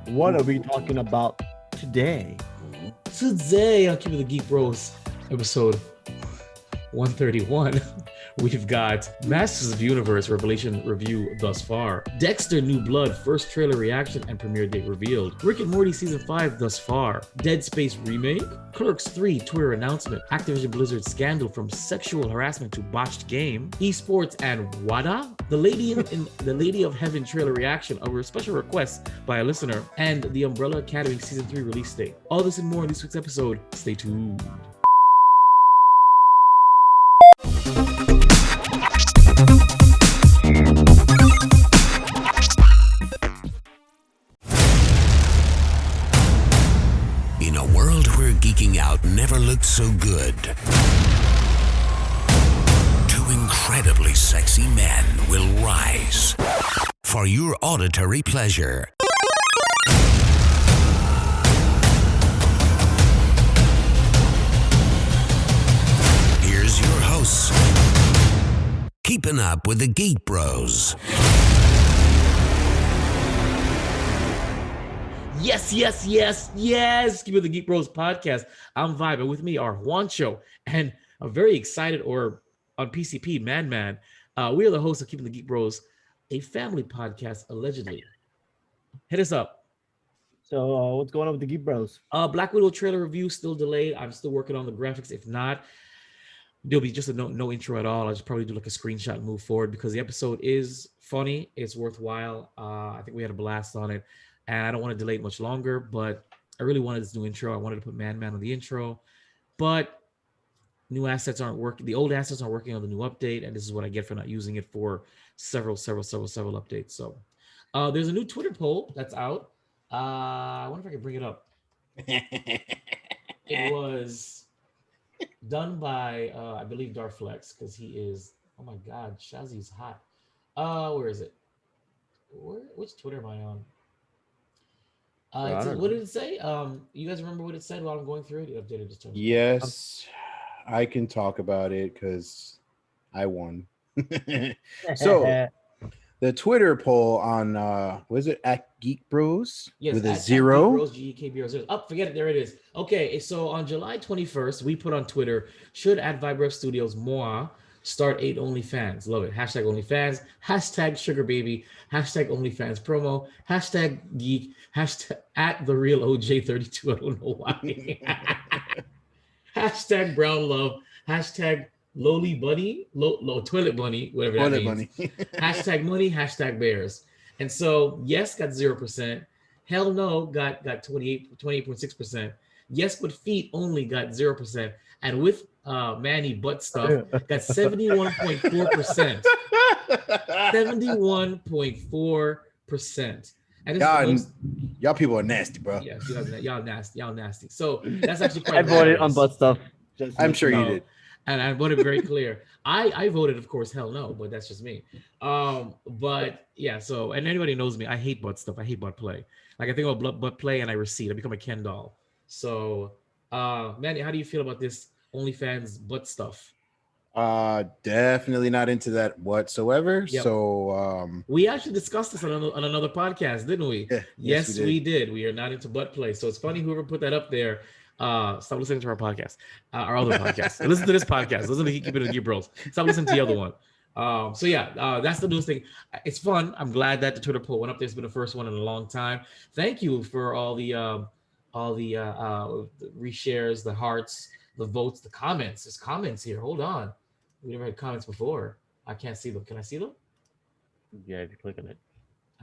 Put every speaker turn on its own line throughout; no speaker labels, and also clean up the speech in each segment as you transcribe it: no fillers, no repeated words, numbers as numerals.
What are we talking about today?
Today on Keepin the Geek Bros, episode 131, we've got Masters of the Universe Revelation review thus far, Dexter New Blood first trailer reaction and premiere date revealed, Rick and Morty season 5 thus far, Dead Space remake, Clerks 3 Twitter announcement, Activision Blizzard scandal from sexual harassment to botched game, esports and WADA, the Lady in the Lady of Heaven trailer reaction, a special request by a listener, and the Umbrella Academy season 3 release date. All this and more in this week's episode. Stay tuned.
In a world where geeking out never looked so good, two incredibly sexy men will rise for your auditory pleasure. Here's your hosts, Keeping Up with the Geek Bros.
Yes. Keep it the Geek Bros podcast. I'm Vibe, and with me are Juancho, and I'm very excited, or on PCP, Man. We are the hosts of Keeping the Geek Bros, a family podcast, allegedly. Hit us up.
So, what's going on with the Geek Bros?
Black Widow trailer review still delayed. I'm still working on the graphics. If not, there'll be just a no intro at all. I'll just probably do like a screenshot and move forward because the episode is funny. It's worthwhile. I think we had a blast on it. And I don't want to delay it much longer, but I really wanted this new intro. I wanted to put Man on the intro, but new assets aren't working. The old assets aren't working on the new update, and this is what I get for not using it for several updates. So there's a new Twitter poll that's out. I wonder if I can bring it up. It was done by, I believe, Darflex, because he is, oh my God, Shazzy's hot. Where is it? Which Twitter am I on? What did it say? You guys remember what it said while I'm going through it? You updated just
Yes, I can talk about it because I won. So the Twitter poll on was it at Geek Bros?
Yes,
with a
at
0.
Geek Bros, GEEK Bros. Forget it. There it is. Okay, so on July 21st, we put on Twitter, should at Vibref Studios Moa start 8 OnlyFans? Love it. Hashtag OnlyFans. Hashtag Sugar Baby. Hashtag OnlyFans promo. Hashtag Geek. Hashtag at the real OJ32. I don't know why. Hashtag Brown Love. Hashtag Lowly Bunny. Low Toilet Bunny. Whatever that means. Hashtag money. Hashtag bears. And so yes got 0%. Hell no got 28.6%. Yes but feet only got 0%. And with Manny butt stuff got 71.4%. 71.4%. And
y'all people are nasty, bro.
Yeah, y'all nasty. So that's actually quite.
I voted on butt stuff.
I'm sure you did.
And I voted very clear. I voted, of course, hell no, but that's just me. But yeah, so, and anybody knows me, I hate butt stuff. I hate butt play. Like I think about butt play and I recede. I become a Ken doll. So, Manny, how do you feel about this OnlyFans butt stuff?
Definitely not into that whatsoever. Yep. So
we actually discussed this on another podcast, didn't we?
Yeah,
yes, we did. We are not into butt play. So it's funny whoever put that up there. Stop listening to our podcast, our other podcast. Listen to this podcast. Listen to Keep It in the Geek Bros. Stop listening to the other one. So yeah, that's the newest thing. It's fun. I'm glad that the Twitter poll went up there. It's been the first one in a long time. Thank you for all the reshares, the hearts, the votes, the comments. There's comments here. Hold on. We never had comments before. I can't see them. Can I see them?
Yeah, if you click on it.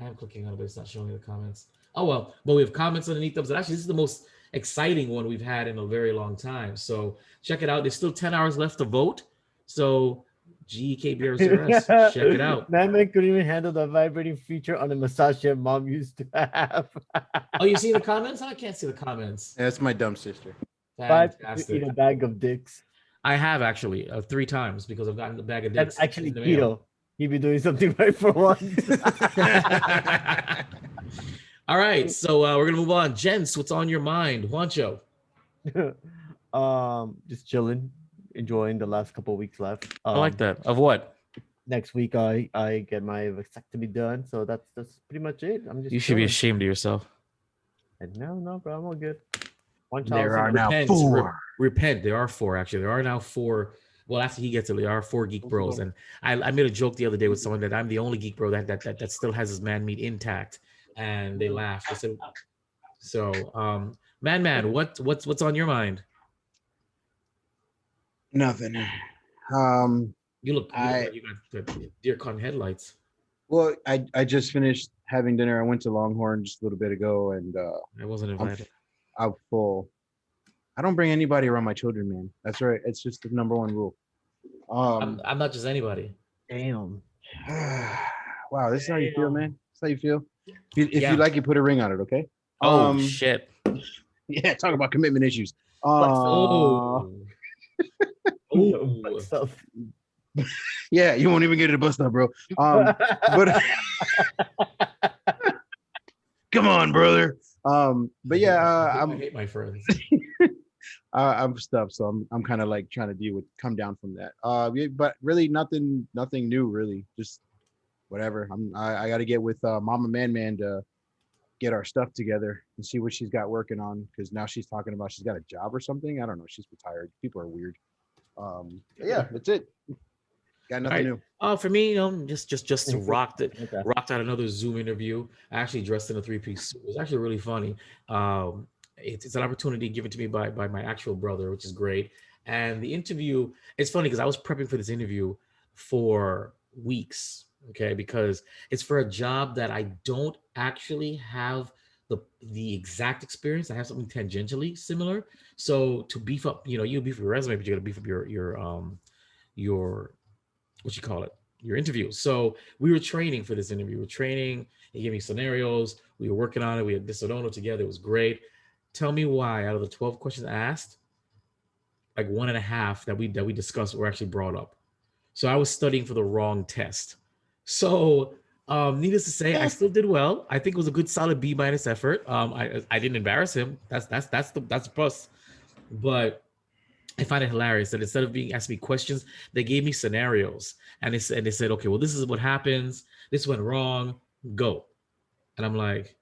I am clicking on it, but it's not showing me the comments. Oh well, but we have comments underneath them. So actually, this is the most exciting one we've had in a very long time. So check it out. There's still 10 hours left to vote. So GEKBRS, check it out.
Man couldn't even handle the vibrating feature on the massage your mom used to have.
Oh, you see the comments? I can't see the comments.
That's my dumb sister.
Fantastic. Eat a bag of dicks.
I have actually 3 times because I've gotten the bag of dicks.
That's actually keto. He'd be doing something right for once.
All right, so we're gonna move on. Gents, what's on your mind? Juancho.
Just chilling, enjoying the last couple of weeks left.
I like that. Of what?
Next week I get my vasectomy done, so that's pretty much it. I'm just.
You should be ashamed of yourself.
No, bro, I'm all good. One
There
child.
are now
Repent,
4.
repent. There are 4 actually. There are now 4. Well, after he gets it, there are 4 geek bros, and I made a joke the other day with someone that I'm the only geek bro that still has his man meat intact, and they laughed. They said, "So, man, what's on your mind?
Nothing. Um,
You look
I
like you got the deer con headlights.
well, I just finished having dinner. I went to Longhorn just a little bit ago, and
I wasn't
I'm
invited.
I'm full. I don't bring anybody around my children, man. That's right. It's just the number one rule.
I'm not just anybody.
Damn.
Wow, this is how you feel,
Damn.
man. This is how you feel. If you
Yeah.
like it, put a ring on it, okay?
Oh shit.
Yeah, talk about commitment issues.
Oh. Oh.
Stuff.
Yeah, you won't even get to the bus stop, bro. But come on, brother. But yeah,
I hate my friends.
I'm stuffed, so I'm kind of like trying to come down from that. Yeah, but really nothing new, really. Just whatever. I got to get with Mama Man to get our stuff together and see what she's got working on, because now she's talking about she's got a job or something. I don't know. She's retired. People are weird. Yeah, that's it. Got nothing new.
For me, just rocked
Okay.
out another Zoom interview. I actually dressed in a 3-piece suit. It was actually really funny. It's an opportunity given to me by my actual brother, which is great. And the interview, it's funny because I was prepping for this interview for weeks, okay, because it's for a job that I don't actually have the exact experience. I have something tangentially similar. So to beef up, you beef up your resume, but you got to beef up your what you call it, your interview. So we were training for this interview. We were training. He gave me scenarios. We were working on it. We had this together. It was great. Tell me why out of the 12 questions asked, like 1.5 that we discussed were actually brought up. So I was studying for the wrong test. So needless to say, I still did well. I think it was a good solid B- effort. I didn't embarrass him. That's the plus. But I find it hilarious that instead of being asked me questions, they gave me scenarios, and they said, okay, well, this is what happens. This went wrong. Go. And I'm like,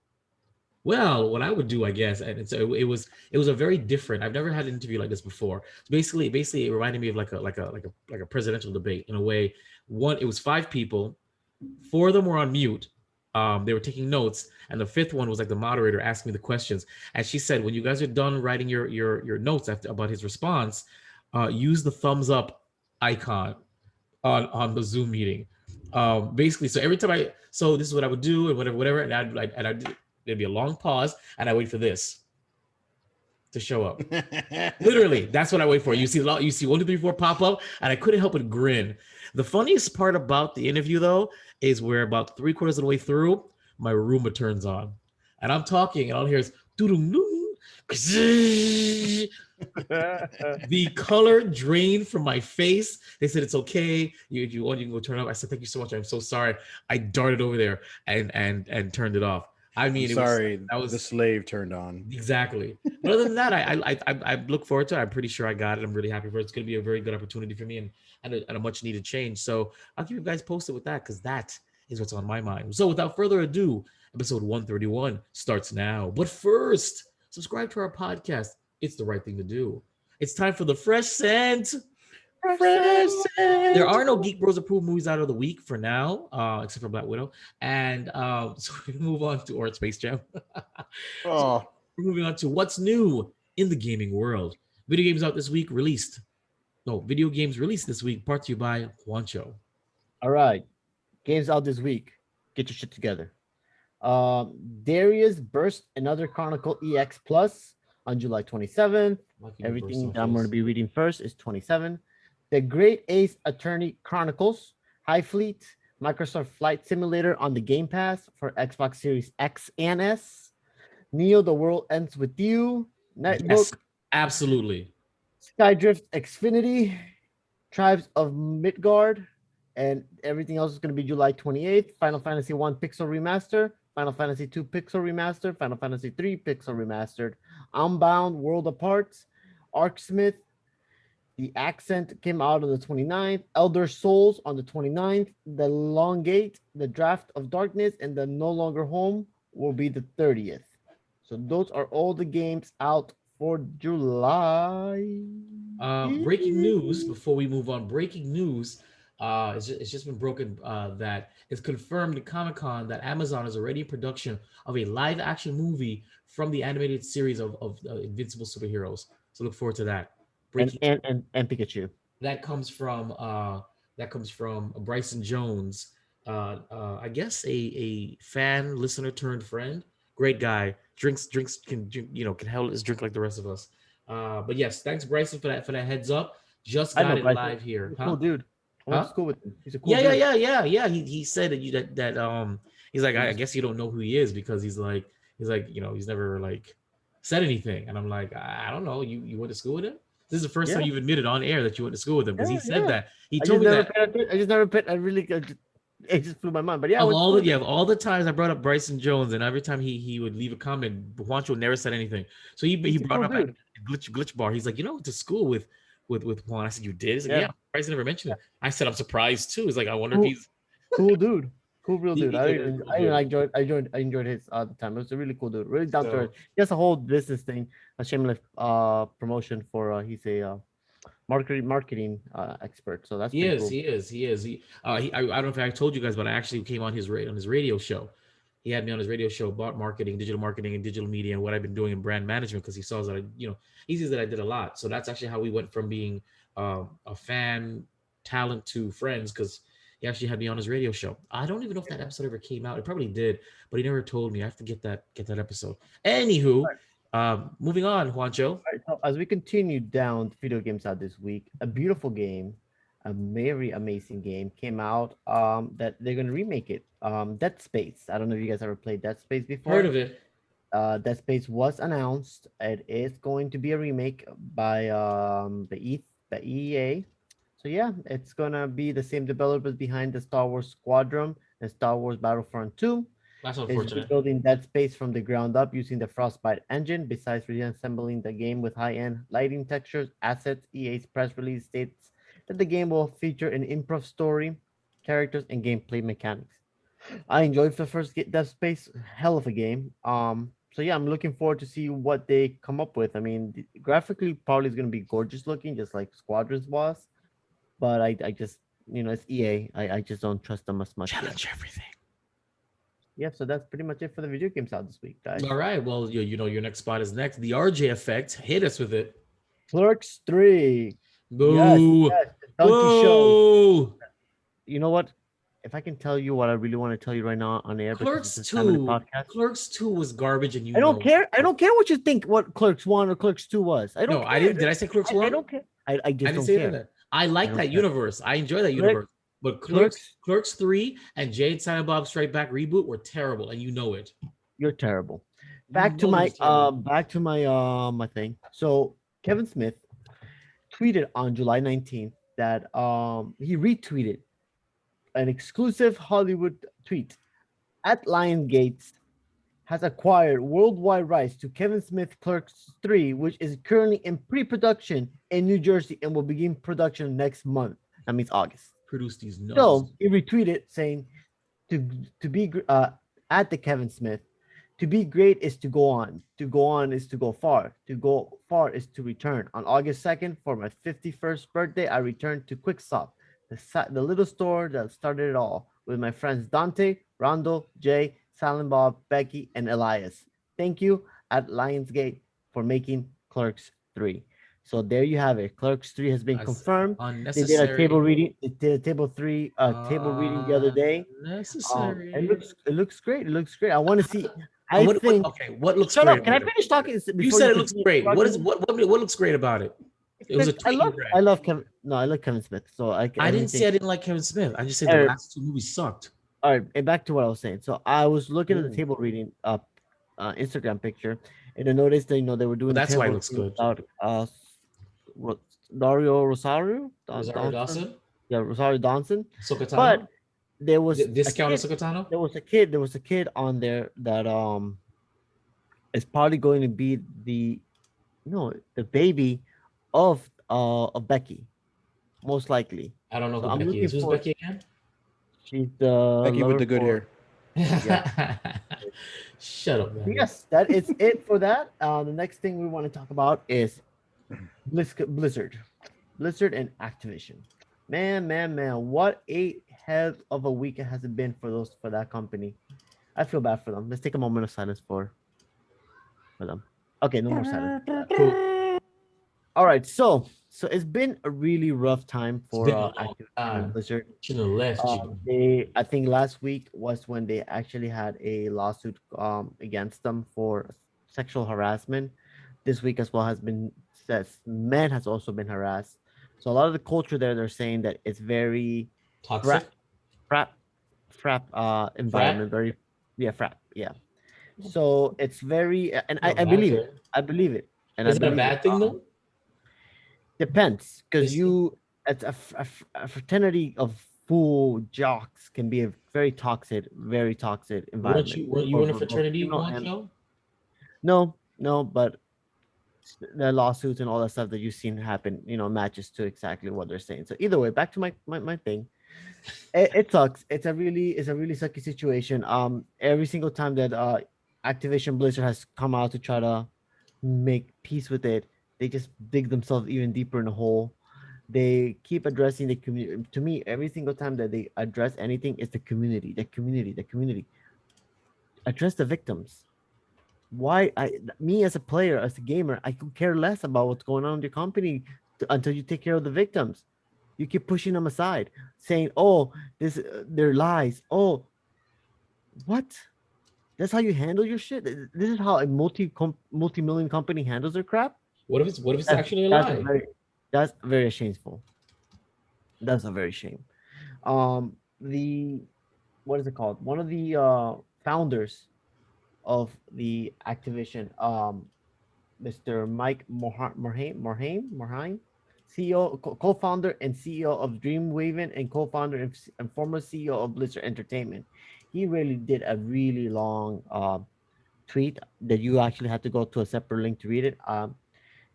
well, what I would do, I guess, and so it was a very different. I've never had an interview like this before. So basically, it reminded me of like a presidential debate in a way. It was 5 people, 4 of them were on mute. They were taking notes, and the 5th one was like the moderator asking me the questions. And she said, when you guys are done writing your notes about his response, use the thumbs up icon on the Zoom meeting. Basically, so every time so this is what I would do, and whatever, and there'd be a long pause, and I wait for this to show up. Literally, that's what I wait for. You see 1, 2, 3, 4 pop up, and I couldn't help but grin. The funniest part about the interview, though, is where about 3/4 of the way through, my Roomba turns on, and I'm talking, and all I hear is the color drained from my face. They said it's okay. If you want, you can go turn it off. I said thank you so much. I'm so sorry. I darted over there and turned it off. I mean,
that was the slave turned on.
Exactly. But other than that, I look forward to it. I'm pretty sure I got it. I'm really happy for it. It's going to be a very good opportunity for me and a much needed change. So I'll keep you guys posted with that, because that is what's on my mind. So without further ado, episode 131 starts now. But first, subscribe to our podcast. It's the right thing to do. It's time for the Fresh Scent. There are no Geek Bros approved movies out of the week for now, except for Black Widow. And so we move on to or Space Jam.
Oh,
We're moving on to what's new in the gaming world. Video games out this week released. No, video games released this week, brought to you by Juancho.
All right. Games out this week. Get your shit together. Darius Burst Another Chronicle EX Plus on July 27th. Everything that I'm going to be reading first is 27. The Great Ace Attorney Chronicles, High Fleet, Microsoft Flight Simulator on the Game Pass for Xbox Series X and S. Neo, The World Ends With You, Nightbook,
Yes, absolutely.
Skydrift Xfinity, Tribes of Midgard, and everything else is going to be July 28th. Final Fantasy 1 Pixel Remaster, Final Fantasy 2 Pixel Remastered, Final Fantasy 3 Pixel Remastered, Unbound World Apart, Arcsmith, The Accent came out on the 29th, Elder Souls on the 29th, The Long Gate, The Draft of Darkness, and The No Longer Home will be the 30th. So those are all the games out for July.
Breaking news before we move on. Breaking news. It's just been broken that it's confirmed at Comic-Con that Amazon is already in production of a live-action movie from the animated series of Invincible superheroes. So look forward to that.
And,
Breaking
and Pikachu.
that comes from Bryson Jones, I guess a fan listener turned friend. Great guy. Drinks can can held his drink like the rest of us. But yes, thanks Bryson for that heads up. Just
I
got
know,
it
Bryson.
live here,
He's a
huh?
cool dude. I went
Huh?
to school with him. He's a cool
Yeah,
dude.
yeah. He said that he's like, I guess you don't know who he is because he's like he's never like said anything. And I'm like, I don't know. You went to school with him? This is the first time
Yeah,
you've admitted on air that you went to school with him because he said
yeah.
that. He
I
told
just
me
never
that
paid attention. I just never paid. It just flew my mind. But yeah, I went to school with him.
of all the times I brought up Bryson Jones, and every time he would leave a comment, Juancho never said anything. So he
He's a
brought
cool
up at
dude.
glitch bar. He's like, I went to school with Juan. I said, you did? He's like,
Yeah,
yeah. Bryson never mentioned it. I said, I'm surprised too. He's like, I wonder if
cool,
he's
cool dude. Cool real dude.
he's a real dude.
I enjoyed his the time. It was a really cool dude. Really down to
So
earth. He has a whole business thing, a shameless promotion for he's a marketing expert. So that's
he
pretty
is,
cool.
he is, he is. I don't know if I told you guys, but I actually came on his radio show. He had me on his radio show about marketing, and digital media, and what I've been doing in brand management because he saw that he sees that I did a lot. So that's actually how we went from being a fan talent to friends because he actually had me on his radio show. I don't even know if that episode ever came out. It probably did, but he never told me. I have to get that episode. Anywho, moving on, Juancho.
All right, so as we continue down the video games out this week, a beautiful game, a very amazing game came out that they're gonna remake it. Dead Space. I don't know if you guys ever played Dead Space before.
Heard of it?
Dead Space was announced. It is going to be a remake by the EA. So yeah, it's gonna be the same developers behind the Star Wars Squadron and Star Wars Battlefront 2.
That's
Is
unfortunate.
rebuilding Dead Space from the ground up using the Frostbite engine. Besides reassembling the game with high-end lighting textures, assets, EA's press release states that the game will feature an improv story, characters, and gameplay mechanics. I enjoyed the first Dead Space, hell of a game. So yeah, I'm looking forward to see what they come up with. I mean, graphically, probably is going to be gorgeous looking, just like Squadrons was. But I just, it's EA. I just don't trust them as much.
Challenge everything.
Yeah, so that's pretty much it for the video games out this week, guys.
All right. Well, your next spot is next. The RJ Effect. Hit us with it.
Clerks 3.
Boo.
Yes, the Donkey Show.
Boo.
You know what? If I can tell you what I really want to tell you right now on air,
Clerks
because it's time in the
2.
podcast.
Clerks 2 was garbage, and
I don't care. I don't care what you think. What Clerks 1 or Clerks 2 was. I don't.
No,
care.
I didn't. Did I say Clerks 1?
I don't care. I just
didn't
don't
say
care.
that. I like
don't
that
care.
universe. I enjoy that universe. But Clerks 3 and Jay and Silent Bob Strike Back reboot were terrible, and you know it.
You're terrible.
You
Back to
know
my
it's terrible.
my thing. So Kevin Smith tweeted on July 19th that he retweeted an exclusive Hollywood tweet at Lionsgate has acquired worldwide rights to Kevin Smith Clerks 3, which is currently in pre-production in New Jersey and will begin production next month. That means August.
Produce these nuts.
So he retweeted saying, "To be at the Kevin Smith, to be great is to go on. To go on is to go far. To go far is to return. On August 2nd, for my 51st birthday, I returned to Quickstop, the little store that started it all, with my friends Dante, Rondo, Jay, Silent Bob, Becky, and Elias. Thank you at Lionsgate for making Clerks 3." So there you have it. Clerks 3 has been
That's
confirmed. They
unnecessary.
did a table reading. They did a table reading the other day.
Necessary.
It looks great. It looks great. I want to see.
What looks
Shut
great?
up. Can I finish talking?
You said it looks great. What looks great about it? It was a tweet.
I love Kevin. No, I love Kevin Smith. So I
didn't say I didn't like Kevin Smith. I just said the
Eric.
last 2 movies sucked.
All right, and back to what I was saying. So I was looking at the
Ooh.
table reading Instagram picture, and I noticed that they were doing.
Well, that's
the
why it
table
looks
reading
good.
About, Dario Rosario.
Rosario Dawson,
Yeah, Rosario Dawson.
Sokotano.
But there was
Discount Sokotano.
There was a kid on there that is probably going to be the baby of Becky, most likely.
I don't know
So
who
I'm
Becky
looking
is. Who's
for-
Becky again?
She's the
Becky with
lover
the good
for-
hair.
Shut up, man.
Yes, that is it for that. The next thing we want to talk about is Blizzard, Blizzard and Activision. Man, what a hell of a week it has been for that company. I feel bad for them. Let's take a moment of silence for them. Okay, no more silence.
Cool.
All right, so it's been a really rough time
It's
for
been a long
Activision and
time.
Blizzard.
Shouldn't have left you.
I think last week was when they actually had a lawsuit against them for sexual harassment. This week as well has been says men has also been harassed. So a lot of the culture there, they're saying that it's very
Toxic.
frap environment, very frap, yeah. So it's very and
Not
I
bad,
believe
sir.
it. I believe it. And
Is
I
it a
believe it.
bad thing though?
Depends, because
Is-
you it's a fraternity of fool jocks can be a very toxic environment.
Weren't you
for
in a
both
fraternity
female
once,
and
though?
no, but the lawsuits and all that stuff that you've seen happen, matches to exactly what they're saying. So either way, back to my thing. It sucks. It's a really sucky situation. Every single time that Activision Blizzard has come out to try to make peace with it, they just dig themselves even deeper in a hole. They keep addressing the community. To me, every single time that they address anything, it's the community, the community, the community. Address the victims. Why me as a player, as a gamer, I could care less about what's going on in your company until you take care of the victims. You keep pushing them aside, saying, "Oh, they're lies." Oh, what? That's how you handle your shit. This is how a multi-million company handles their crap.
What if it's
That's
actually a
that's a
lie?
very shameful. That's a very shame. The what is it called? One of the founders of the Activision, Mr. Mike Morhaime, CEO, co-founder and CEO of Dreamhaven, and co-founder and former CEO of Blizzard Entertainment. He really did a really long tweet that you actually had to go to a separate link to read it.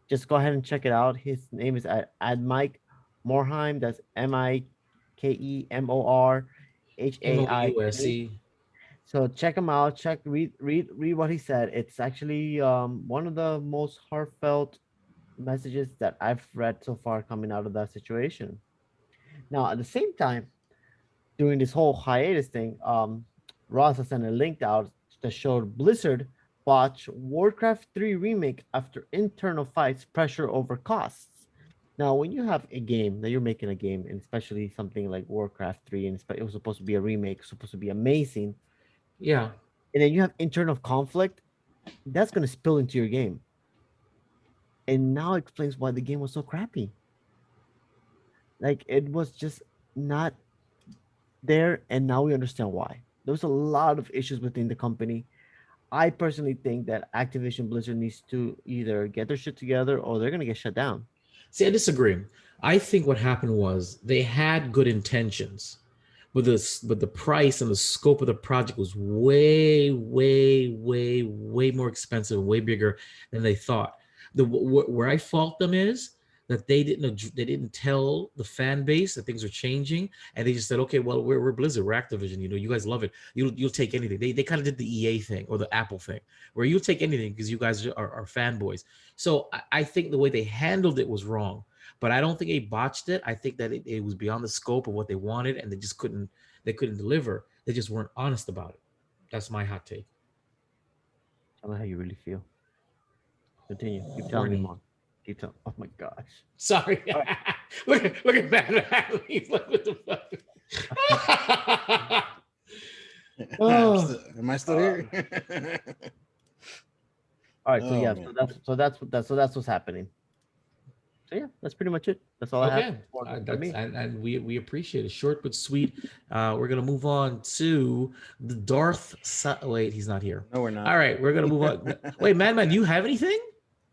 Just go ahead and check it out. His name is at Mike Morhaime. That's MikeMorhaime.
MOUSE.
So check him out. Read what he said. It's actually one of the most heartfelt messages that I've read so far coming out of that situation. Now, at the same time, during this whole hiatus thing, Ross has sent a link out that showed Blizzard botch Warcraft 3 remake after internal fights pressure over costs. Now, when you have a game that you're making a game, and especially something like Warcraft 3, and it was supposed to be a remake, supposed to be amazing,
Yeah.
and then you have internal conflict, that's going to spill into your game. And now it explains why the game was so crappy. Like, it was just not there, and now we understand why. There was a lot of issues within the company. I personally think that Activision Blizzard needs to either get their shit together or they're going to get shut down.
See, I disagree. I think what happened was they had good intentions, but the price and the scope of the project was way more expensive, way bigger than they thought. Where I fault them is that they didn't tell the fan base that things are changing, and they just said, okay, well, we're Blizzard, we're Activision, you guys love it, you'll take anything. They kind of did the EA thing or the Apple thing, where you'll take anything because you guys are fanboys. So I think the way they handled it was wrong, but I don't think they botched it. I think that it was beyond the scope of what they wanted, and they couldn't deliver. They just weren't honest about it. That's my hot take.
Tell me how you really feel. Continue. Keep telling me more. Keep telling. Oh my gosh.
Sorry. look at that. He's like, what the fuck?
Oh.
Am I still here?
All right. So
Oh,
yeah.
man.
So that's what's happening. So yeah, that's pretty much it. That's all I
Okay.
have. For me.
And we appreciate it. Short but sweet. We're gonna move on to the Darth. Wait, he's not here.
No, we're not.
All right, we're gonna move on. Wait, man, do you have anything?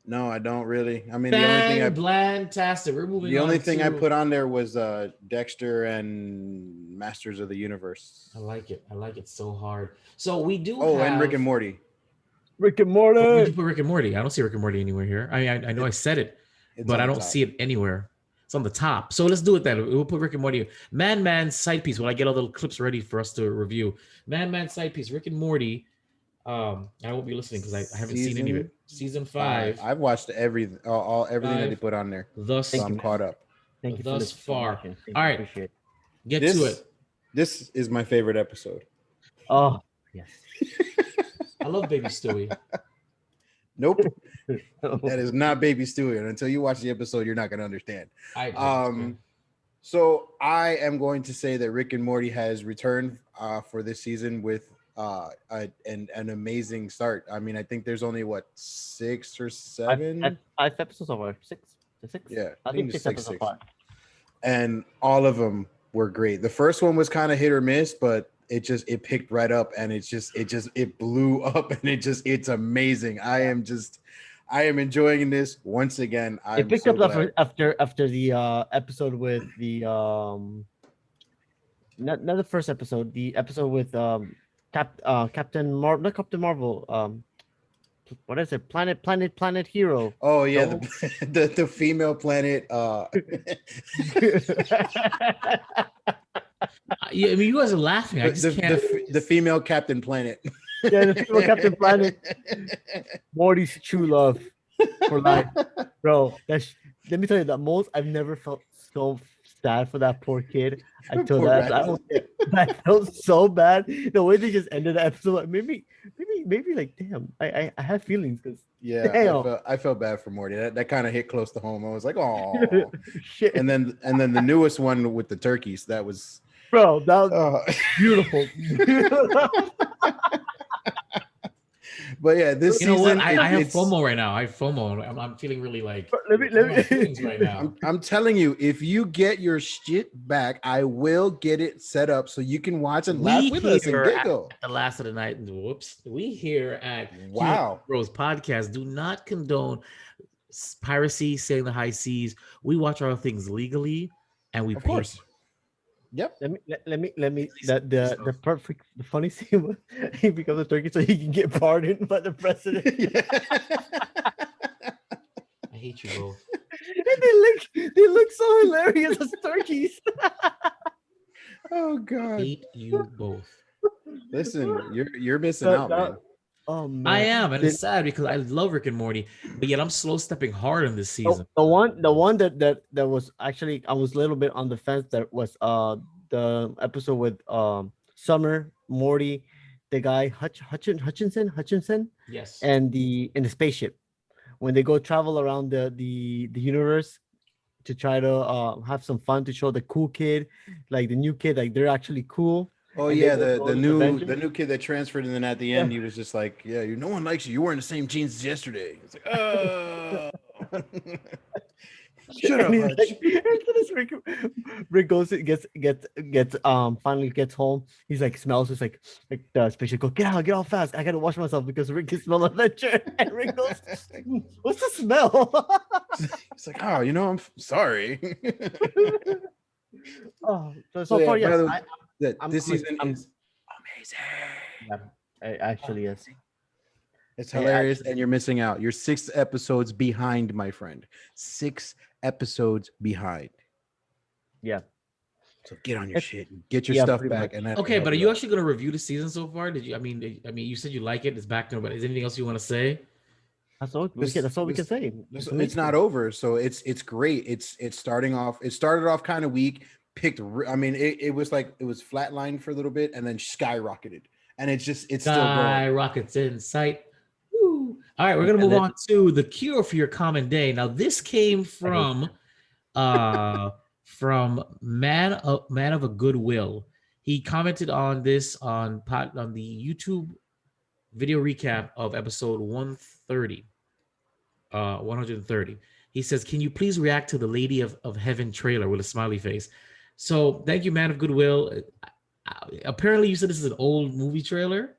No, I don't really. I mean, the only thing
Fantastic. We're moving.
the
on
only thing I
to-
put on there was Dexter and Masters of the Universe.
I like it. I like it so hard. So we do.
Oh,
have...
and Rick and Morty.
Rick and
Where'd you
Morty.
put Rick and Morty? I don't see Rick and Morty anywhere here. I know I said it,
It's
but
on
I
the
don't
top.
see it anywhere. It's on the top. So let's do it then. We'll put Rick and Morty. Man side piece. When I get all the clips ready for us to review. Man side piece. Rick and Morty. I won't be listening because I haven't seen any of it. Season 5.
I've watched everything that they put on there.
Thus,
I'm caught up.
Thank you
thus far.
Thank you,
All right.
appreciate it.
Get to it.
This is my favorite episode.
Oh yes.
I love Baby Stewie.
Nope. That is not Baby Stewie. And until you watch the episode, you're not going to understand. So I am going to say that Rick and Morty has returned for this season with an amazing start. I mean, I think there's only 6 or 7?
5 episodes or 6? 6?
Yeah,
I think 6 episodes.
6. And all of them were great. The first one was kind of hit or miss, but it picked right up, and it blew up, and it's amazing. I am enjoying this once again.
It picked up after the episode with the not the first episode, the episode with Captain Marvel, not Captain Marvel, what is it? Planet Hero.
Oh yeah, the female planet.
Yeah, I mean, you guys are laughing. I just can't.
The female Captain Planet.
Yeah, the female Captain Planet. Morty's true love for life, bro. Let me tell you, I've never felt so sad for that poor kid until that felt so bad. The way they just ended the episode, maybe like, damn, I have feelings because
I felt bad for Morty. That kind of hit close to home. I was like, oh
shit.
And then the newest one with the turkeys, that was
that was beautiful.
But yeah, this season,
what? I have FOMO right now. I have FOMO. I'm feeling really like
let me
right now.
I'm telling you, if you get your shit back, I will get it set up so you can watch and laugh with us and giggle.
At the last of the night, we here at
Wow
Bros Podcast do not condone piracy, sailing the high seas. We watch our things legally, and we
of course. Yep.
Let me the funny scene was he becomes a turkey so he can get pardoned by the president.
I hate you both.
And they look so hilarious as turkeys.
Oh god.
I hate you both.
Listen, you're missing out, man.
Oh man.
I am, and it's sad because I love Rick and Morty, but yet I'm slow stepping hard in this season.
The one that was actually, I was a little bit on the fence. That was the episode with Summer, Morty, the guy Hutchinson.
Yes.
And in the spaceship, when they go travel around the universe to try to have some fun, to show the cool kid, like the new kid, like they're actually cool.
Oh yeah, the new kid that transferred, and then at the end he was just like, "Yeah, no one likes you. You're wearing the same jeans as yesterday." It's like, oh, shut up, Hutch.
Rick goes, gets finally gets home. He's like smells. It's like the spaceship goes, get out fast. I gotta wash myself because Rick can smell adventure. And Rick goes, what's the smell?
It's like, oh, I'm sorry.
Oh, so far, yes.
This season is amazing.
Yeah, it actually is.
It's hilarious, and you're missing out. You're 6 episodes behind, my friend. 6 episodes behind.
Yeah.
So get on your shit and get your stuff back. And
okay, but are you actually going to review the season so far? Did you? I mean, you said you like it. It's back to, but is there anything else you want to say?
That's all we can say.
It's not over, so it's great. It's starting off. It started off kind of weak. It was flatlined for a little bit and then skyrocketed, and it's still going.
Skyrockets in sight. Woo. All right, we're gonna move on to the cure for your common day. Now, this came from Man of a Goodwill. He commented on this on the YouTube video recap of episode 130. 130. He says, "Can you please react to the Lady of Heaven trailer with a smiley face?" So thank you, Man of Goodwill. Apparently, you said this is an old movie trailer.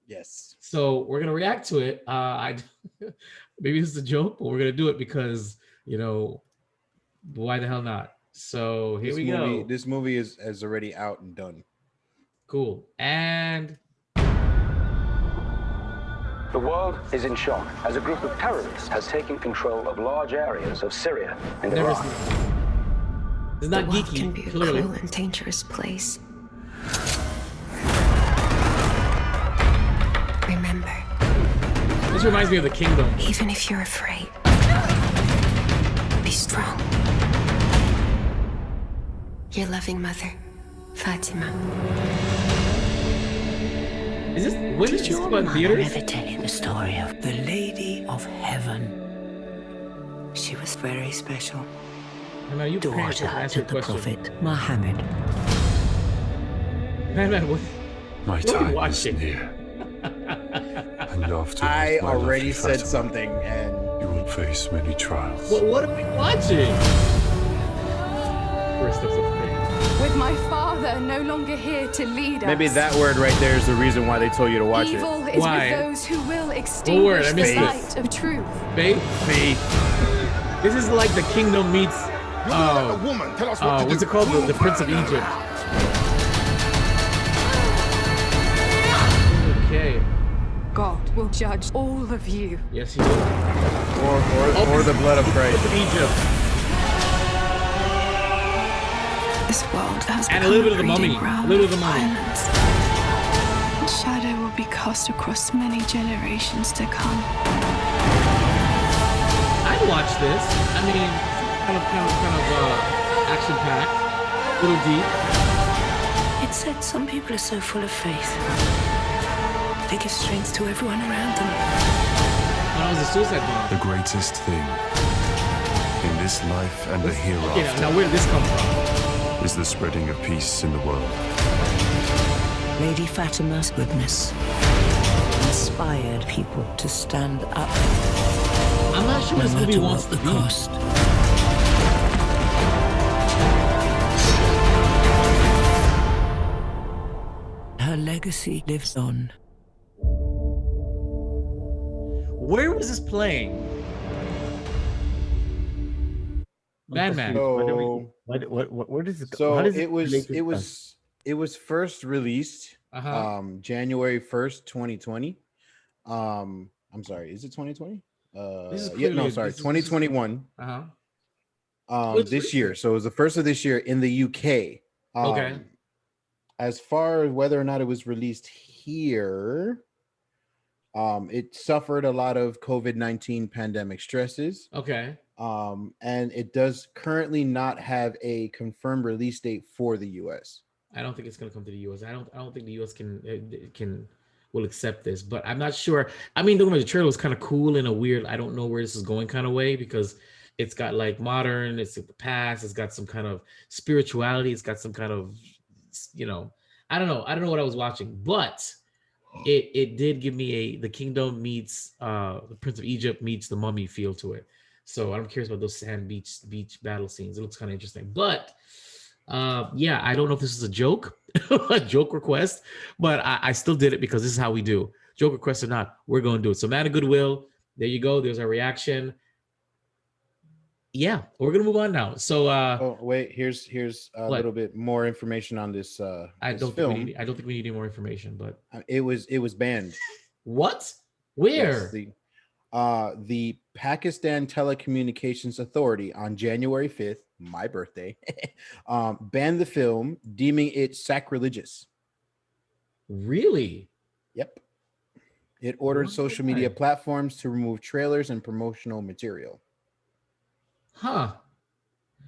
Yes.
So we're gonna react to it. Maybe this is a joke, but we're gonna do it because why the hell not? So here we go.
This movie is already out and done.
Cool. And
the world is in shock as a group of terrorists has taken control of large areas of Syria and Iraq.
It's not
the world
geeky,
can be a
clearly.
cruel and dangerous place. Remember,
This reminds me of The Kingdom.
even if you're afraid, be strong. Your loving mother, Fatima.
Is this when did you about theaters?
ever tell you the story of the Lady of Heaven? She was very special.
And are you preparing to
Daughter
answer
to
your
the
question?
Prophet Muhammad.
Man, what?
My
What are you
time is
watching?
near. And after
I
my
already
lovely
said
Fatima,
something, and
You will face many trials.
What are we watching? First steps of faith.
With my father no longer here to lead us.
maybe that word right there is the reason why they told you to watch
Evil
it.
is
Why?
with those who will
word? I
extinguish the
missed it.
light of truth.
Faith?
Faith.
This is like The Kingdom meets what's it called? The Prince of Egypt. Okay.
God will judge all of you.
Yes, he will.
Or the blood of Christ.
Prince of Egypt.
This world has
And a
become
little bit of the
breeding
Mummy.
ground
A little
of
of the Mummy.
violence. Shadow will be cast across many generations to come.
I'd watch this. I mean, kind of action-packed, a little deep.
It said some people are so full of faith. They give strength to everyone around them.
When I was a suicide bomb.
The greatest thing in this life and the
Okay,
hereafter
now where did this come from?
is the spreading of peace in the world.
Lady Fatima's goodness inspired people to stand up,
I'm not sure
no
this movie
matter
wants
what
to
the
be.
cost. Her legacy lives on.
Where was this playing? Man.
So,
Where does it go?
so
How does
it was
relate to
it
stuff?
was it was first released January 1st, 2020. I'm sorry, is it 2020?
This is
Yeah, no,
clearly-
sorry,
this is-
2021.
Uh-huh. It's
This year.
recent.
So it was the first of this year in the UK.
Okay.
As far as whether or not it was released here, it suffered a lot of COVID-19 pandemic stresses.
Okay.
And it does currently not have a confirmed release date for the US.
I don't think it's gonna come to the US. I don't think the US will accept this, but I'm not sure. I mean, the trailer was kind of cool in a weird, I don't know where this is going kind of way, because it's got like modern, it's the past, it's got some kind of spirituality, it's got some kind of, I don't know what I was watching, but it did give me the Kingdom meets the Prince of Egypt meets the Mummy feel to it. So I'm curious about those sand beach battle scenes. It looks kind of interesting, but yeah, I don't know if this is a joke, a joke request, but I still did it because this is how we do. Joke request or not, we're going to do it. So Man of Goodwill, there you go. There's our reaction. Yeah, we're gonna move on now. So
Oh wait, here's a
what?
little bit more information on this.
I
this
don't
film.
think we need any more information. But
It was banned.
what? Where?
Yes, the Pakistan Telecommunications Authority on January 5th, my birthday, banned the film, deeming it sacrilegious.
Really?
Yep. It ordered social media platforms to remove trailers and promotional material.
Huh.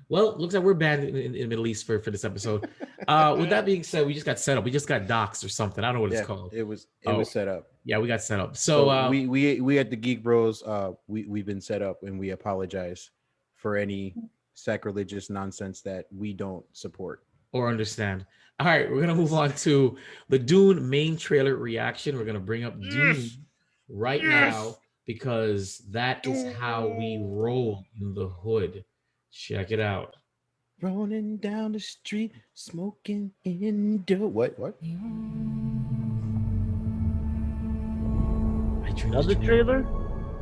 Well, looks like we're banned in the Middle East for this episode. With that being said, we just got set up. We just got doxed or something. I don't know what it's called.
It was
Oh.
set up.
Yeah, we got set up. So,
we at the Geek Bros, we've been set up, and we apologize for any sacrilegious nonsense that we don't support
or understand. All right, we're gonna move on to the Dune main trailer reaction. We're gonna bring up Dune right now because that is how we roll in the hood. Check it out.
Rolling down the street, smoking indoor. What?
Another trailer?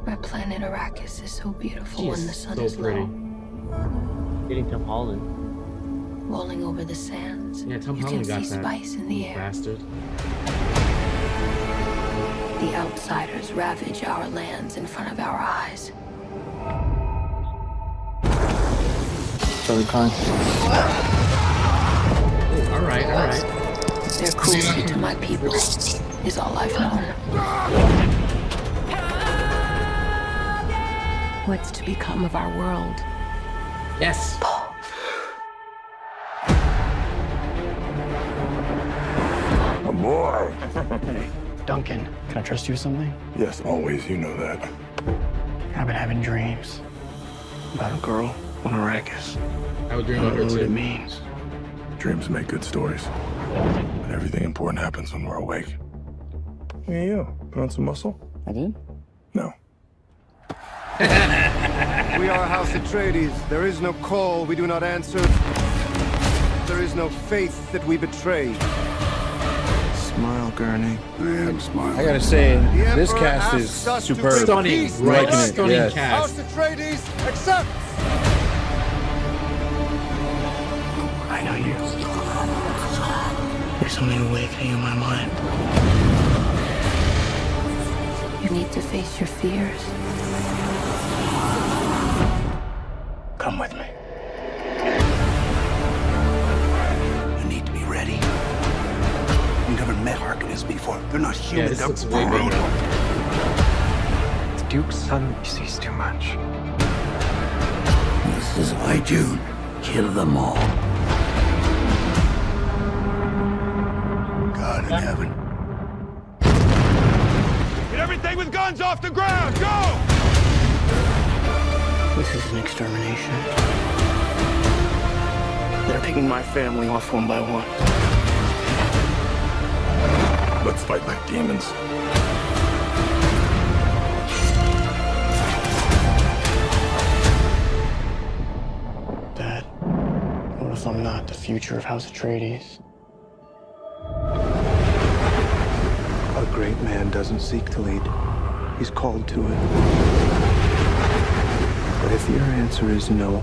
Our planet Arrakis is so beautiful when the sun
so
is
pretty.
low.
Getting Tom Holland.
Rolling over the sands.
Yeah, Tom
you
Holland
can
got
see
that.
spice in the air.
Bastard.
The outsiders ravage our lands in front of our eyes.
Started crying.
All right.
Their cruelty to my people is all I've known. What's to become of our world?
Yes.
A boy.
Duncan, can I trust you with something?
Yes, always. You know that.
I've been having dreams about a girl on Arrakis.
I would dream
I
about
don't
her
know what it
too.
means.
Dreams make good stories. But everything important happens when we're awake. Hey, you. Put on some muscle?
I did?
No.
We are House Atreides. There is no call we do not answer. There is no faith that we betray.
Smile, Gurney.
I am smiling.
I gotta say,
The
this
Emperor
cast is
asks us to
superb.
bring
Stunning,
peace to
right?
Liking it,
Stunning
yes.
House
cast.
Atreides, accept!
I know you. There's something awakening in my mind.
You need to face your fears.
Come with me. You need to be ready. You never met Harkonnens before. They're not
Yeah,
human.
this
They're
looks way
brutal.
better.
The Duke's son sees too much.
This is why, June. Kill them all.
God in heaven.
Get everything with guns off the ground! Go!
This is an extermination. They're picking my family off one by one.
Let's fight like demons.
Dad, what if I'm not the future of House Atreides?
A great man doesn't seek to lead. He's called to it. But if your answer is no,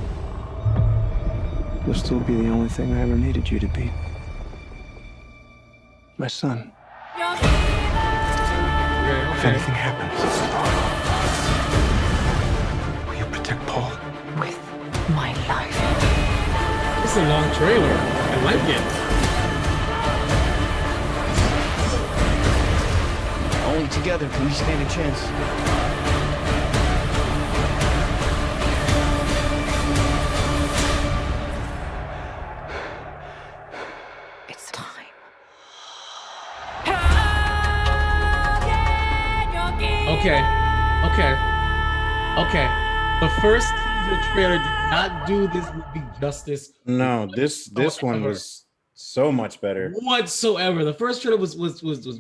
you'll still be the only thing I ever needed you to be. My son. If
Okay.
anything happens, will you protect Paul?
With my life.
This is a long trailer. I like it.
Only together can we stand a chance.
It's time.
Okay. The first teaser trailer did not do this movie justice
No, this one was so much better.
whatsoever. The first trailer was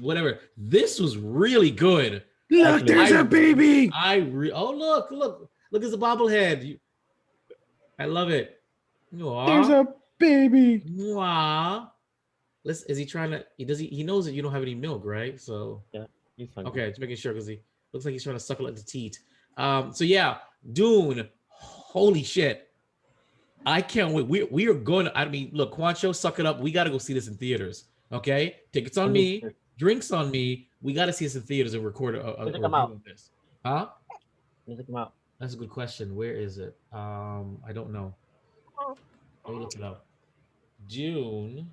whatever. This was really good.
Look, there's a baby.
Oh look, it's a bobblehead. I love it.
There's a baby.
Mwah. Listen, is he trying to? He knows that you don't have any milk, right? So
Yeah, he's fine.
okay, just making sure because he looks like he's trying to suckle at the teat. So yeah, Dune. Holy shit! I can't wait. We are going. I mean, look, Quancho, suck it up. We got to go see this in theaters. Okay, tickets on me, drinks on me. We got to see this in theaters and record a
When they
review
come out?
of this. Huh?
When does it come out?
That's a good question. Where is it? I don't know. Let me look it up. June.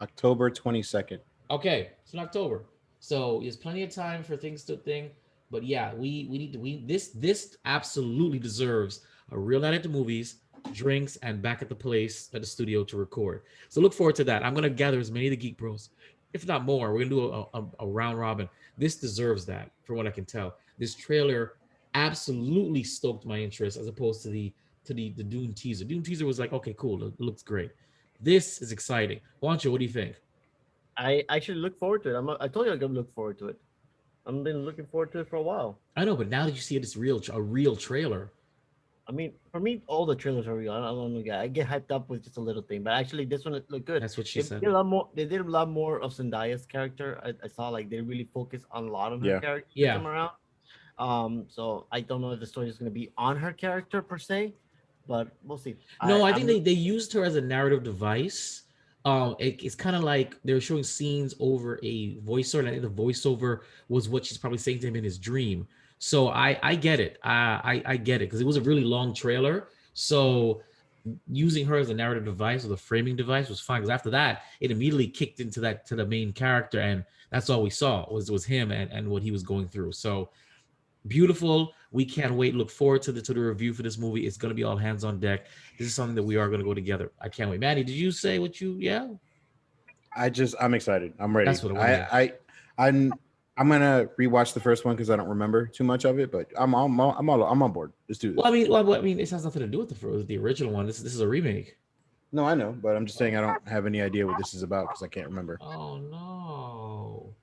October 22nd.
Okay, it's in October, so there's plenty of time for things to think. But yeah, we need to this absolutely deserves a real night at the movies, drinks, and back at the place at the studio to record. So look forward to that. I'm gonna gather as many of the Geek Bros, if not more. We're gonna do a round robin. This deserves that, from what I can tell. This trailer absolutely stoked my interest as opposed to the Dune teaser. Dune teaser was like, okay, cool, it looks great. This is exciting. Juancho, what do you think?
I actually look forward to it. I told you I'm gonna look forward to it. I've been looking forward to it for a while.
I know, but now that you see this a real trailer.
I mean, for me, all the trailers are real. I don't know, I get hyped up with just a little thing, but actually, this one looked good.
That's what she
They
said.
did a lot more. They did a lot more of Zendaya's character. I saw like they really focused on a lot of her character this time around. So I don't know if the story is going to be on her character per se, but we'll see.
No, I think they used her as a narrative device. It's kind of like they were showing scenes over a voiceover, and I think the voiceover was what she's probably saying to him in his dream. So I get it. I get it because it was a really long trailer. So using her as a narrative device or the framing device was fine, because after that it immediately kicked into that to the main character, and that's all we saw was him and what he was going through. So beautiful. We can't wait. Look forward to the review for this movie. It's going to be all hands on deck. This is something that we are going to go together. I can't wait. Manny, did you say what you? Yeah.
I'm excited. I'm ready.
That's what I
I'm gonna rewatch the first one because I don't remember too much of it, but I'm on board. Let's do this.
Well, I mean, it has nothing to do with the original one. This is a remake.
No, I know, but I'm just saying I don't have any idea what this is about because I can't remember.
Oh no.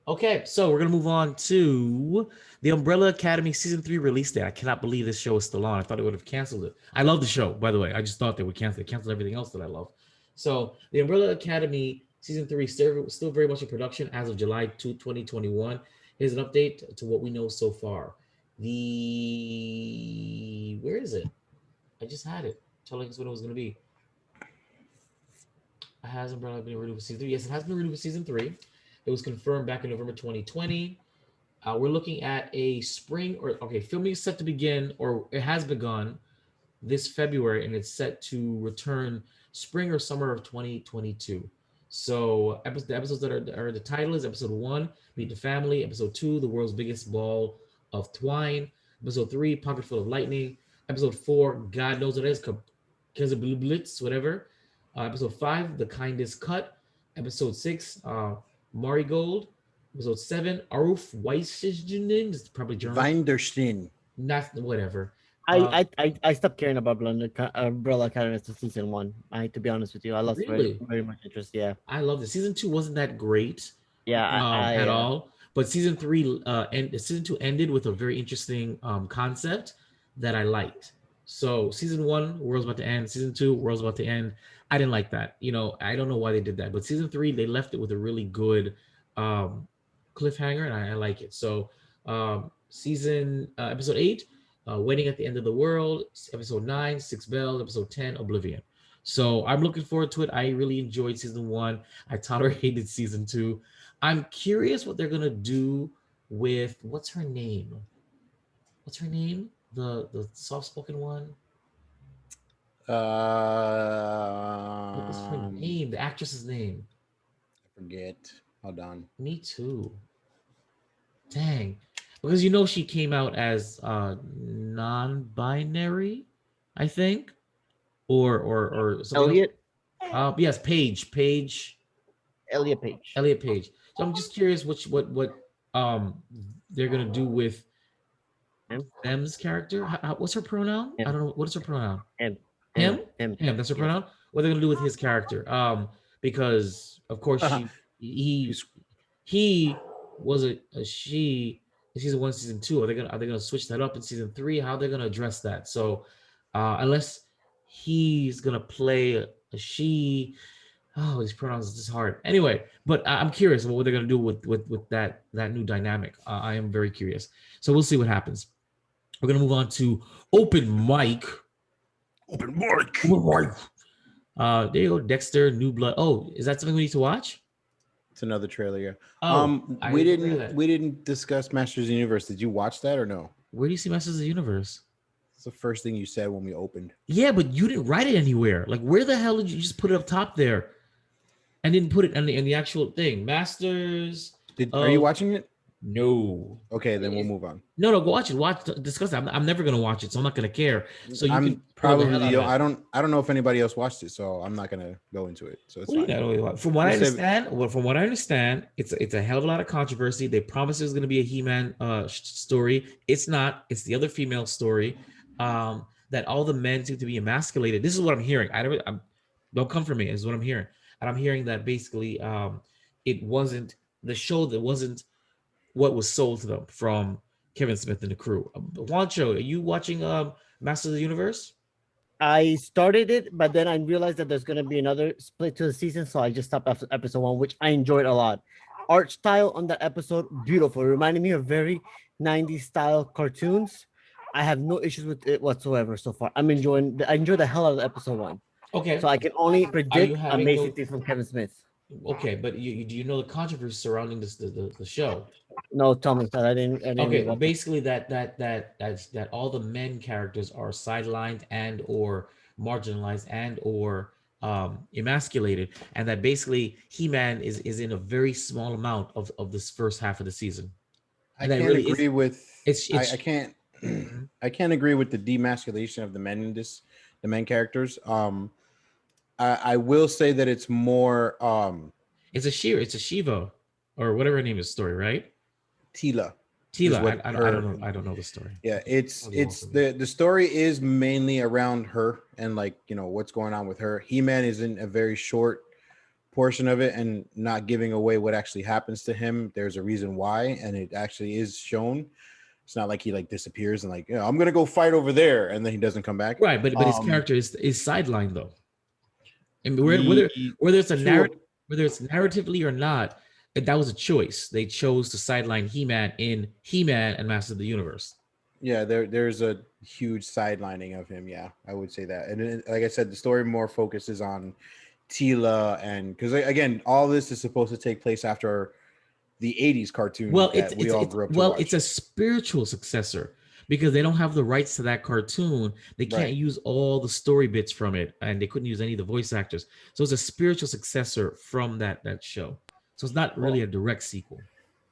Okay, so we're gonna move on to the Umbrella Academy season 3 release date. I cannot believe this show is still on. I thought it would have canceled it. I love the show, by the way. I just thought they would cancel it. Canceled everything else that I love. So the Umbrella Academy season 3 still very much in production as of July 2, 2021. Here's an update to what we know so far. Where is it? I just had it telling us when it was gonna be. Has Umbrella been renewed for season 3? Yes, it has been renewed for season 3. It was confirmed back in November 2020. We're looking at a filming is set to begin, or it has begun this February, and it's set to return spring or summer of 2022. So the episodes that are the title is episode 1, Meet the Family. Episode 2, The World's Biggest Ball of Twine. Episode 3, Pocket Full of Lightning. Episode 4, God knows what it is, Blitz, whatever. Episode 5, The Kindest Cut. Episode 6, Marigold. Episode 7, Aruf Weissjenen. It's probably German.
Weinderstein.
Not whatever.
I stopped caring about Umbrella Academy after season 1. To be honest with you, I lost very much interest. Yeah,
I love it. Season 2 wasn't that great.
Yeah,
at all. But season 3 and season 2 ended with a very interesting concept that I liked. So season 1, world's about to end. Season 2, world's about to end. I didn't like that. I don't know why they did that. But season 3, they left it with a really good cliffhanger, and I like it. So episode 8, Waiting at the End of the World. Episode 9, Six Bells. Episode 10, Oblivion. So I'm looking forward to it. I really enjoyed season 1. I tolerated season 2. I'm curious what they're gonna do with what's her name? The soft-spoken one. What was her name? The actress's name.
I forget. Hold on.
Me too. Dang. Because she came out as non-binary, I think. Or something
Elliot?
Yes, Paige.
Elliot Page.
So I'm just curious what they're gonna do with M's character. What's her pronoun? I don't know. What is her pronoun?
Him.
That's her pronoun. What are they gonna do with his character? Because of course he was a she in season 1, season 2. Are they gonna switch that up in season 3? How they're gonna address that? So unless he's gonna play a she. Oh, these pronouns is just hard. Anyway, but I'm curious about what they're gonna do with that new dynamic. I am very curious. So we'll see what happens. We're gonna move on to Open Mic. There you go, Dexter, New Blood. Oh, is that something we need to watch?
It's another trailer. Yeah.
Oh,
we didn't discuss Masters of the Universe. Did you watch that or no?
Where do you see Masters of the Universe?
It's the first thing you said when we opened.
Yeah, but you didn't write it anywhere. Like, where the hell did you just put it up top there? And didn't put it in the actual thing. Masters.
Are you watching it?
No.
Okay, then we'll move on.
No, go watch it. Discuss it. I'm never gonna watch it, so I'm not gonna care. So
I'm probably I don't know if anybody else watched it, so I'm not gonna go into it. So it's fine.
From what I understand, it's a hell of a lot of controversy. They promised it was gonna be a He-Man story. It's not. It's the other female story. That all the men seem to be emasculated. This is what I'm hearing. Don't come for me. This is what I'm hearing. And I'm hearing that basically it wasn't the show that wasn't what was sold to them from Kevin Smith and the crew. Juancho, are you watching Masters of the Universe?
I started it, but then I realized that there's going to be another split to the season, so I just stopped after episode 1, which I enjoyed a lot. Art style on that episode, beautiful. It reminded me of very 90s style cartoons. I have no issues with it whatsoever so far. I enjoyed the hell out of episode 1.
Okay.
So I can only predict amazing things from Kevin Smith.
Okay, but do you know the controversy surrounding the show?
No, tell me that I didn't.
Okay, basically that all the men characters are sidelined and or marginalized and or emasculated, and that basically He-Man is in a very small amount of this first half of the season.
I
And that
can't
really
agree with.
it's
I can't. I can't agree with the demasculation of the men in this, the men characters. I will say that it's more
it's a Shiva or whatever her name is story, right?
Tila.
Tila.
What
I
her,
don't know. I don't know the story.
Yeah, it's the story is mainly around her and like what's going on with her. He-Man is in a very short portion of it and not giving away what actually happens to him. There's a reason why, and it actually is shown. It's not like he like disappears and like I'm gonna go fight over there and then he doesn't come back.
Right, but his character is sidelined though. And whether it's narratively or not, that was a choice. They chose to sideline He-Man in He-Man and Masters of the Universe.
Yeah, there's a huge sidelining of him. Yeah, I would say that. And like I said, the story more focuses on Tila, and because again, all this is supposed to take place after the 80s cartoon that we all grew up to watch.
It's a spiritual successor because they don't have the rights to that cartoon. They can't use all the story bits from it, and they couldn't use any of the voice actors. So it's a spiritual successor from that show. So it's not really a direct sequel.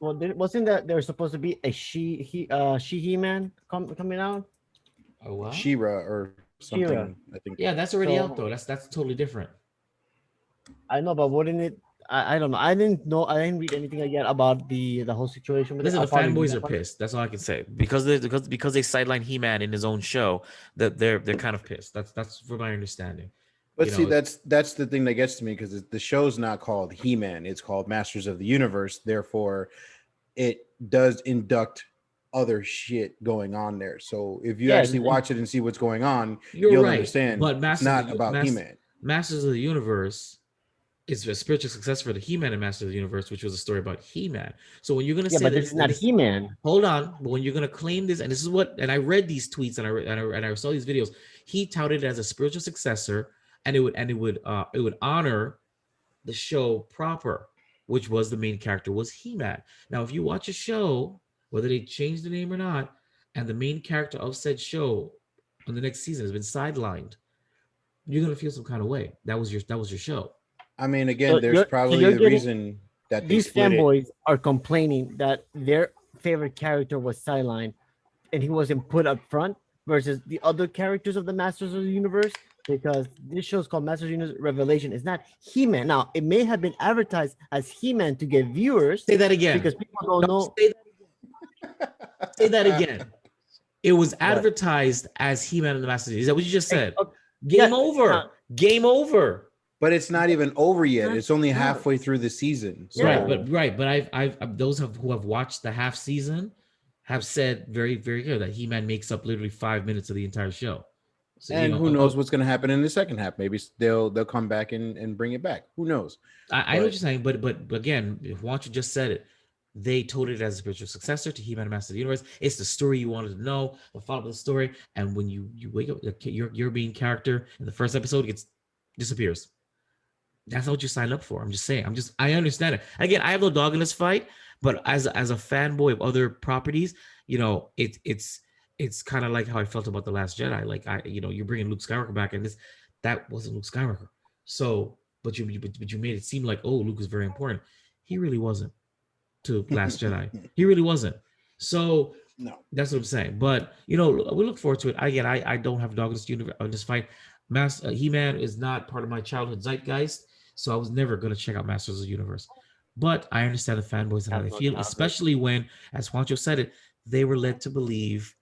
Well, wasn't that there was supposed to be a He-Man coming out?
Oh wow.
She-Ra or something.
She-Ra.
I think.
Yeah, that's already out though. That's totally different.
I know, but wouldn't it? I don't know. I didn't know. I didn't read anything again about the whole situation.
Listen, the fanboys are pissed. That's all I can say. Because they sidelined He-Man in his own show, that they're kind of pissed. That's from my understanding.
But see, that's the thing that gets to me because the show's not called He-Man. It's called Masters of the Universe. Therefore, it does induct other shit going on there. So if you actually watch it and see what's going on, you'll understand. But it's not about He-Man.
Masters of the Universe is a spiritual successor for the He-Man and Masters of the Universe, which was a story about He-Man. So when you're gonna say
but this is not He-Man.
Hold on, but when you're gonna claim this, and this is what, and I read these tweets and I saw these videos, he touted it as a spiritual successor, and it would honor the show proper, which was the main character was He-Man. Now, if you watch a show, whether they change the name or not, and the main character of said show on the next season has been sidelined, you're gonna feel some kind of way. That was your show.
I mean, again, there's probably a reason that
these fanboys are complaining that their favorite character was sidelined and he wasn't put up front versus the other characters of the Masters of the Universe, because this show is called Masters of the Universe Revelation. It's not He-Man. Now, it may have been advertised as He-Man to get viewers.
Say that again.
Because people don't know.
Say that again. It was advertised as He-Man and the Masters. Is that what you just said? Game over. Game over.
But it's not even over yet. It's only halfway through the season. So.
But I've those who have watched the half season have said very, very clear that He-Man makes up literally 5 minutes of the entire show. So,
and who knows what's going to happen in the second half? Maybe they'll come back and bring it back. Who knows?
I know what you're saying, but again, if Juancho just said it, they told it as a spiritual successor to He-Man and Master of the Universe. It's the story you wanted to know, the follow up of the story, and when you wake up, your main character in the first episode disappears. That's not what you signed up for. I'm just saying. I understand it. Again, I have no dog in this fight, but as a fanboy of other properties, it's kind of like how I felt about The Last Jedi. Like you're bringing Luke Skywalker back, and that wasn't Luke Skywalker. So, but you made it seem like, oh, Luke is very important. He really wasn't to Last Jedi. He really wasn't. So
no,
that's what I'm saying. But we look forward to it. Again, I don't have a dog in this fight. He-Man is not part of my childhood zeitgeist, so I was never going to check out Masters of the Universe. But I understand the fanboys and how they feel, especially when, as Juancho said it, they were led to believe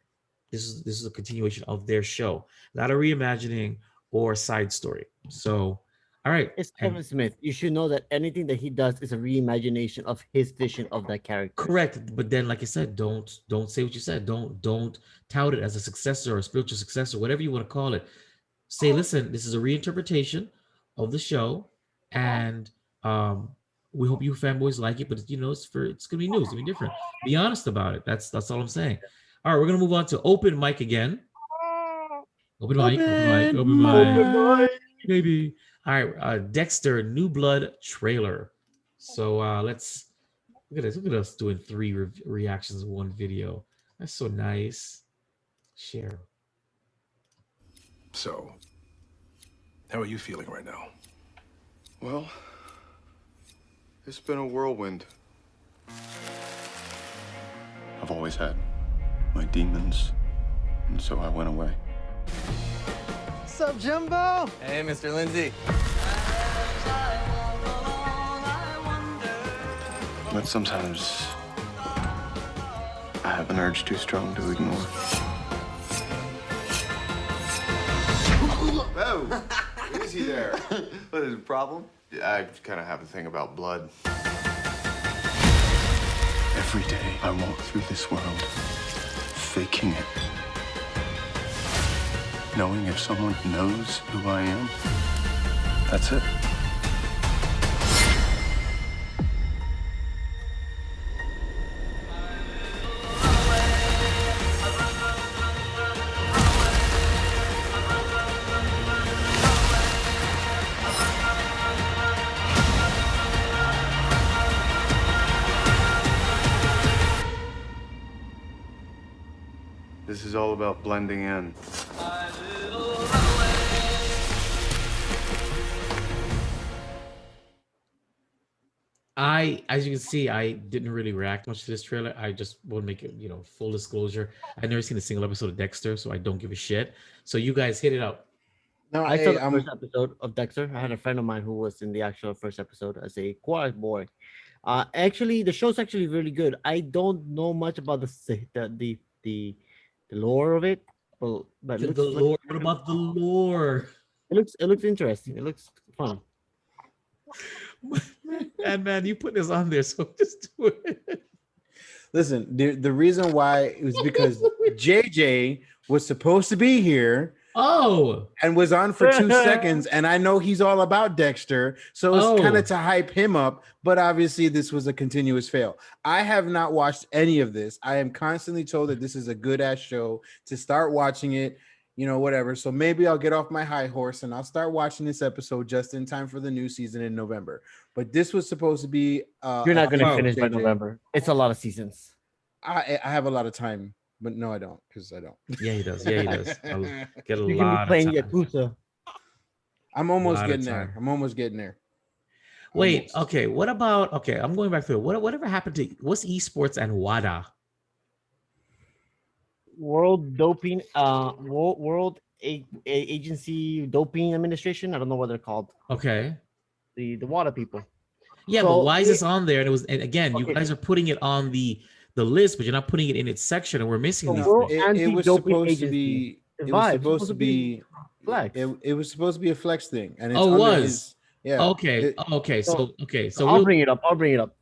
this is a continuation of their show, not a reimagining or a side story. So, all right.
It's Kevin Smith. You should know that anything that he does is a reimagination of his vision of that character.
Correct. But then, like I said, don't say what you said. Don't tout it as a successor or a spiritual successor, whatever you want to call it. Say, listen, this is a reinterpretation of the show, and we hope you fanboys like it. But it's gonna be new, it's gonna be different. Be honest about it. That's all I'm saying. All right, we're gonna move on to open mic again. Open mic, maybe. All right, Dexter New Blood trailer. So let's look at us doing 3 reactions in one video. That's so nice. Share.
So, How are you feeling right now?
Well, it's been a whirlwind. I've always had my demons, and so I went away.
What's up, Jumbo? Hey, Mr. Lindsay.
But sometimes I have an urge too strong to ignore. Whoa! Easy there. What is the problem? I kind of have a thing about blood. Every day I walk through this world, faking it. Knowing if someone knows who I am, that's it. This is all about blending in.
As you can see, I didn't really react much to this trailer. I just want to make it, full disclosure. I've never seen a single episode of Dexter, so I don't give a shit. So you guys hit it out.
No, I saw the first episode of Dexter. I had a friend of mine who was in the actual first episode as a quiet boy. Actually, the show's actually really good. I don't know much about the lore of it, but
The lore. What about the lore?
It looks interesting. It looks fun.
Man, you put this on there, so just do it.
Listen, the reason why it was because JJ was supposed to be here. And was on for 2 seconds, and I know he's all about Dexter, so it's kind of to hype him up. But obviously, this was a continuous fail. I have not watched any of this. I am constantly told that this is a good ass show to start watching it. Whatever. So maybe I'll get off my high horse and I'll start watching this episode just in time for the new season in November. But this was supposed to be.
You're not going to finish by November. It's a lot of seasons.
I have a lot of time, but no, I don't, because I don't.
Yeah, he does. Yeah, he does. I'll get a
You
lot
can be playing
of time.
Yakuza.
I'm almost getting there. I'm almost getting there.
Wait, okay. What about? Okay, I'm going back to it. Whatever happened to what's esports and WADA?
World Doping, World Agency Doping Administration. I don't know what they're called.
Okay.
The WADA people.
Yeah, but why is this on there? And again, you guys are putting it on the list, but you're not putting it in its section, and we're missing these things.
It was supposed to be. It was supposed to be
flex.
It was supposed to be a flex thing, and it's
yeah. Okay. So
I'll bring it up.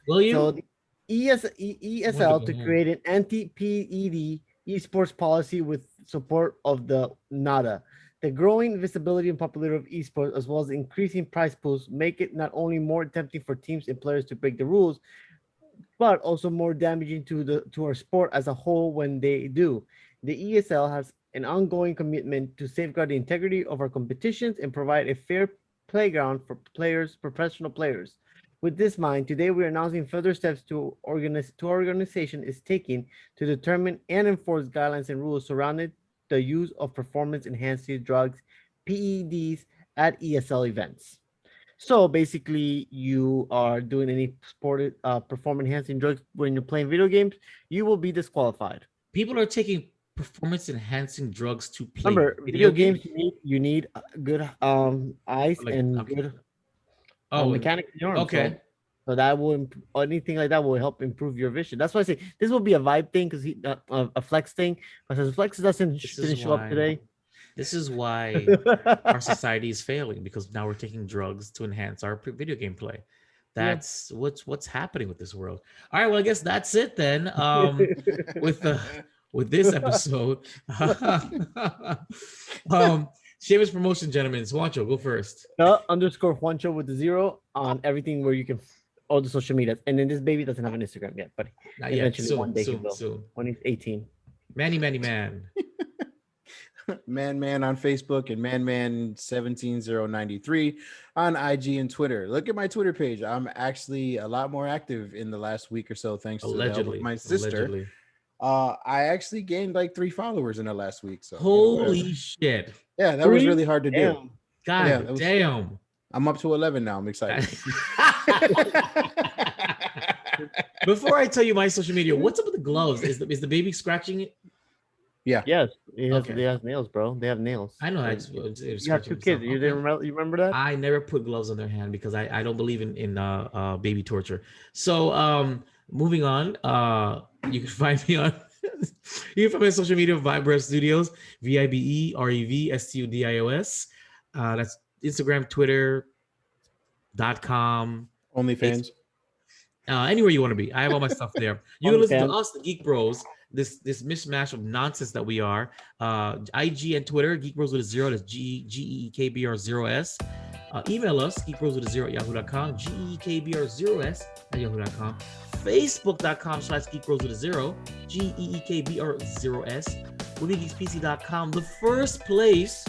Will you?
So the ESL to create an anti-PED esports policy with support of the NADA. The growing visibility and popularity of esports, as well as increasing prize pools, make it not only more tempting for teams and players to break the rules, but also more damaging to our sport as a whole when they do. The ESL has an ongoing commitment to safeguard the integrity of our competitions and provide a fair playground for professional players. With this in mind, today we are announcing further steps our organization is taking to determine and enforce guidelines and rules surrounding the use of performance-enhancing drugs, PEDs, at ESL events. So basically, you are doing any performance-enhancing drugs when you're playing video games, you will be disqualified.
People are taking performance-enhancing drugs to play.
Remember, video games you need good eyes and good mechanics.
Okay.
So that will anything like that will help improve your vision. That's why I say this will be a vibe thing because a flex thing. But since flex didn't show up today.
This is why our society is failing, because now we're taking drugs to enhance our video game play. That's what's happening with this world. All right, well, I guess that's it then. With this episode, Seamus promotion, gentlemen. Juancho, go first.
_ Juancho with the 0 on everything where you can all the social media. And then this baby doesn't have an Instagram yet, but
not yet.
eventually
Soon,
one day he will.
Soon.
When he's 18.
Man.
Man on Facebook and Man17093 on IG and Twitter. Look at my Twitter page. I'm actually a lot more active in the last week or so, thanks to the help of my sister.
Allegedly.
I actually gained like 3 followers in the last week. So
holy shit!
Yeah, that was really hard to do.
God
Yeah, that was-
damn.
I'm up to 11 now. I'm excited.
Before I tell you my social media, what's up with the gloves? Is the baby scratching it?
Yeah.
Yes, it has,
Okay.
they have nails, bro. They have nails.
I know.
You have 2 kids. You didn't remember? You remember that?
I never put gloves on their hand because I don't believe in baby torture. So moving on, you can find me on you can find me on social media, Vibe Studios, VIBEREVSTUDIOS. That's Instagram, Twitter.com,
OnlyFans.
anywhere you want to be. I have all my stuff there. You can listen to us, the Geek Bros, this mishmash of nonsense that we are. IG and Twitter, Geek Bros with a 0, that's GEEKBR0S. Email us, geekbros0@yahoo.com, GEEKBR0S@yahoo.com. Facebook.com/geekbros0, GEEKBR0S. WillyGeeksPC.com, the first place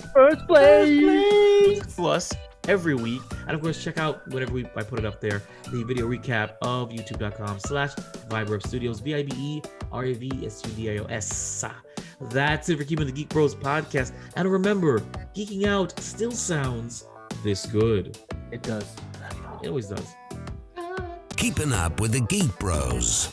for us every week. And of course, check out whenever I put it up there, the video recap of youtube.com/Vibe Studios, VIBEREVSTUDIOS. That's it for keeping the Geek Bros podcast. And remember, geeking out still sounds this good.
It does.
It always does.
Keeping up with the Geek Bros.